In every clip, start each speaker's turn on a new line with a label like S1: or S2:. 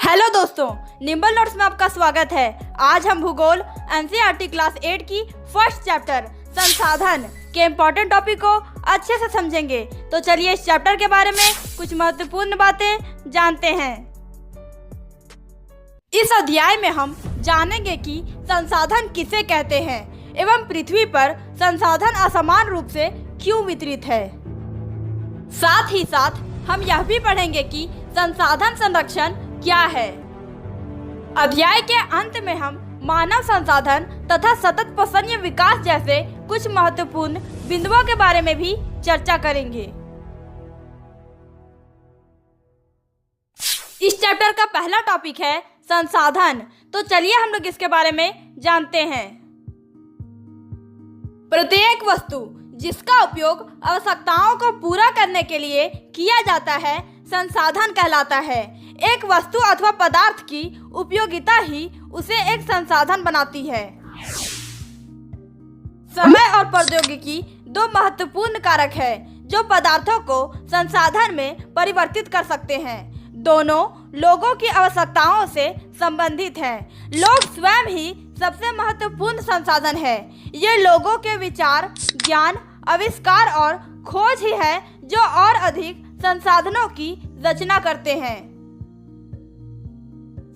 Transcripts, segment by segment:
S1: Hello दोस्तों, nimble notes में आपका स्वागत है। आज हम भूगोल एनसीईआरटी क्लास 8 की फर्स्ट चैप्टर संसाधन के इम्पोर्टेंट टॉपिक को अच्छे से समझेंगे। तो चलिए इस चैप्टर के बारे में कुछ महत्वपूर्ण बातें जानते हैं। इस अध्याय में हम जानेंगे कि संसाधन किसे कहते हैं एवं पृथ्वी पर संसाधन असमान रूप से क्यों वितरित है। साथ ही साथ हम यह भी पढ़ेंगे कि संसाधन संरक्षण क्या है। अध्याय के अंत में हम मानव संसाधन तथा सतत पोषणीय विकास जैसे कुछ महत्वपूर्ण बिंदुओं के बारे में भी चर्चा करेंगे। इस चैप्टर का पहला टॉपिक है संसाधन। तो चलिए हम लोग इसके बारे में जानते हैं। प्रत्येक वस्तु जिसका उपयोग आवश्यकताओं को पूरा करने के लिए किया जाता है संसाधन कहलाता है। एक वस्तु अथवा पदार्थ की उपयोगिता ही उसे एक संसाधन बनाती है। समय और प्रौद्योगिकी दो महत्वपूर्ण कारक है जो पदार्थों को संसाधन में परिवर्तित कर सकते हैं। दोनों लोगों की आवश्यकताओं से संबंधित हैं। लोग स्वयं ही सबसे महत्वपूर्ण संसाधन है। ये लोगों के विचार, ज्ञान, आविष्कार और खोज ही है जो और अधिक संसाधनों की रचना करते हैं।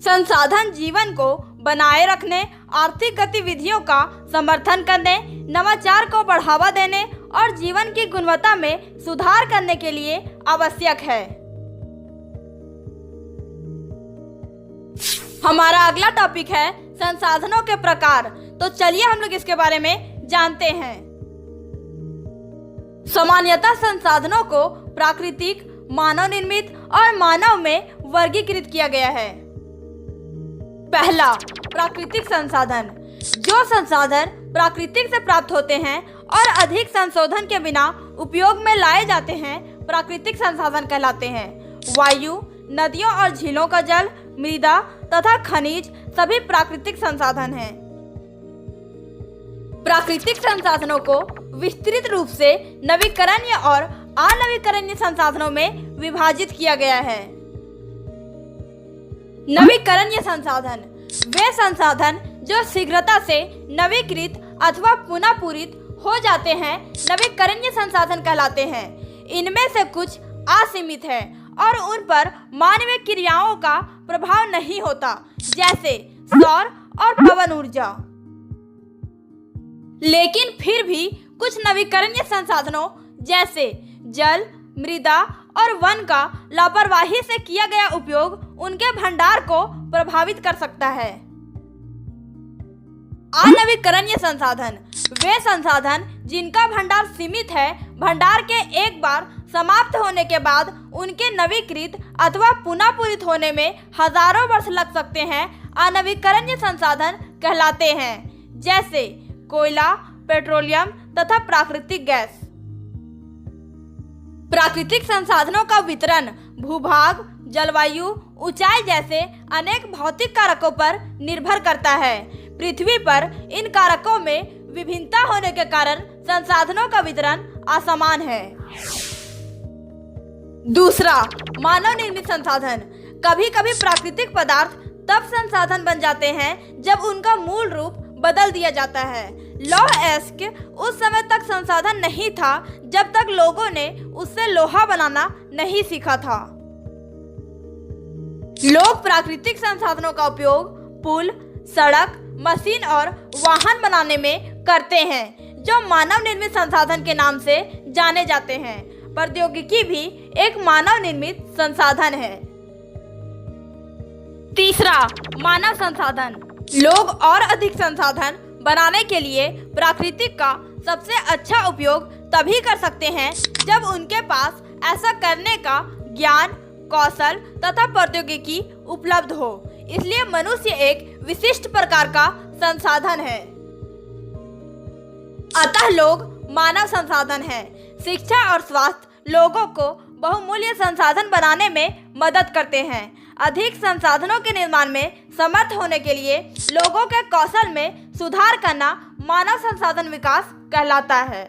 S1: संसाधन जीवन को बनाए रखने, आर्थिक गतिविधियों का समर्थन करने, नवाचार को बढ़ावा देने और जीवन की गुणवत्ता में सुधार करने के लिए आवश्यक है। हमारा अगला टॉपिक है संसाधनों के प्रकार। तो चलिए हम लोग इसके बारे में जानते हैं। सामान्यतः संसाधनों को प्राकृतिक, मानव निर्मित और मानव में वर्गीकृत किया गया है। पहला, प्राकृतिक संसाधन। जो संसाधन प्राकृतिक से प्राप्त होते हैं और अधिक संशोधन के बिना उपयोग में लाए जाते हैं प्राकृतिक संसाधन कहलाते हैं। वायु, नदियों और झीलों का जल, मृदा तथा खनिज सभी प्राकृतिक संसाधन हैं। प्राकृतिक संसाधनों को विस्तृत रूप से नवीकरणीय और अनवीकरणीय संसाधनों में विभाजित किया गया है। नवीकरणीय संसाधन वे संसाधन जो शीघ्रता से नवीकृत अथवा पुनः पूरित हो जाते हैं नवीकरणीय संसाधन कहलाते हैं। इनमें से कुछ असीमित है और उन पर मानवीय क्रियाओं का प्रभाव नहीं होता, जैसे सौर और पवन ऊर्जा। लेकिन फिर भी कुछ नवीकरणीय संसाधनों जैसे जल, मृदा और वन का लापरवाही से किया गया उपयोग उनके भंडार को प्रभावित कर सकता है। अनवीकरणीय संसाधन वे संसाधन जिनका भंडार सीमित है, भंडार के एक बार समाप्त होने के बाद उनके नवीकृत अथवा पुनः पूरित होने में हजारों वर्ष लग सकते हैं, अनवीकरणीय संसाधन कहलाते हैं, जैसे कोयला, पेट्रोलियम तथा प्राकृतिक गैस। प्राकृतिक संसाधनों का वितरण भूभाग, जलवायु, ऊंचाई जैसे अनेक भौतिक कारकों पर निर्भर करता है। पृथ्वी पर इन कारकों में विभिन्नता होने के कारण संसाधनों का वितरण असमान है। दूसरा, मानव निर्मित संसाधन। कभी कभी प्राकृतिक पदार्थ तब संसाधन बन जाते हैं जब उनका मूल रूप बदल दिया जाता है। लौह अयस्क उस समय तक संसाधन नहीं था जब तक लोगों ने उससे लोहा बनाना नहीं सीखा था। लोग प्राकृतिक संसाधनों का उपयोग पुल, सड़क, मशीन और वाहन बनाने में करते हैं, जो मानव निर्मित संसाधन के नाम से जाने जाते हैं। प्रौद्योगिकी भी एक मानव निर्मित संसाधन है। तीसरा, मानव संसाधन। लोग और अधिक संसाधन बनाने के लिए प्राकृतिक का सबसे अच्छा उपयोग तभी कर सकते हैं जब उनके पास ऐसा करने का ज्ञान, कौशल तथा प्रौद्योगिकी उपलब्ध हो। इसलिए मनुष्य एक विशिष्ट प्रकार का संसाधन है। अतः लोग मानव संसाधन हैं। शिक्षा और स्वास्थ्य लोगों को बहुमूल्य संसाधन बनाने में मदद करते हैं। अधिक संसाधनों के निर्माण में समर्थ होने के लिए लोगों के कौशल में सुधार करना मानव संसाधन विकास कहलाता है।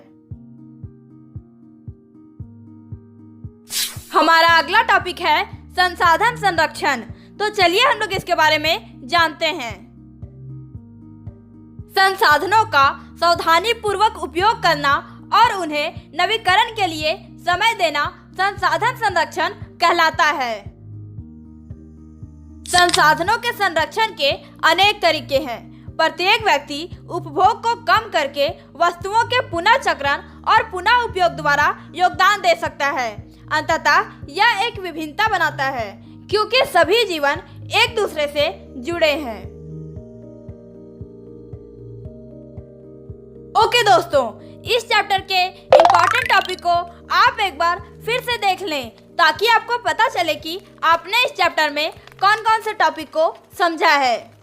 S1: हमारा अगला टॉपिक है संसाधन संरक्षण। तो चलिए हम लोग इसके बारे में जानते हैं। संसाधनों का सावधानी पूर्वक उपयोग करना और उन्हें नवीकरण के लिए समय देना संसाधन संरक्षण कहलाता है। संसाधनों के संरक्षण के अनेक तरीके हैं। प्रत्येक व्यक्ति उपभोग को कम करके वस्तुओं के पुनः चक्रण और पुनः उपयोग द्वारा योगदान दे सकता है। अंततः यह एक विभिन्नता बनाता है क्योंकि सभी जीवन एक दूसरे से जुड़े हैं। ओके दोस्तों, इस चैप्टर के इम्पोर्टेंट टॉपिक को आप एक बार फिर से देख लें ताकि आपको पता चले कि आपने इस चैप्टर में कौन कौन से टॉपिक को समझा है।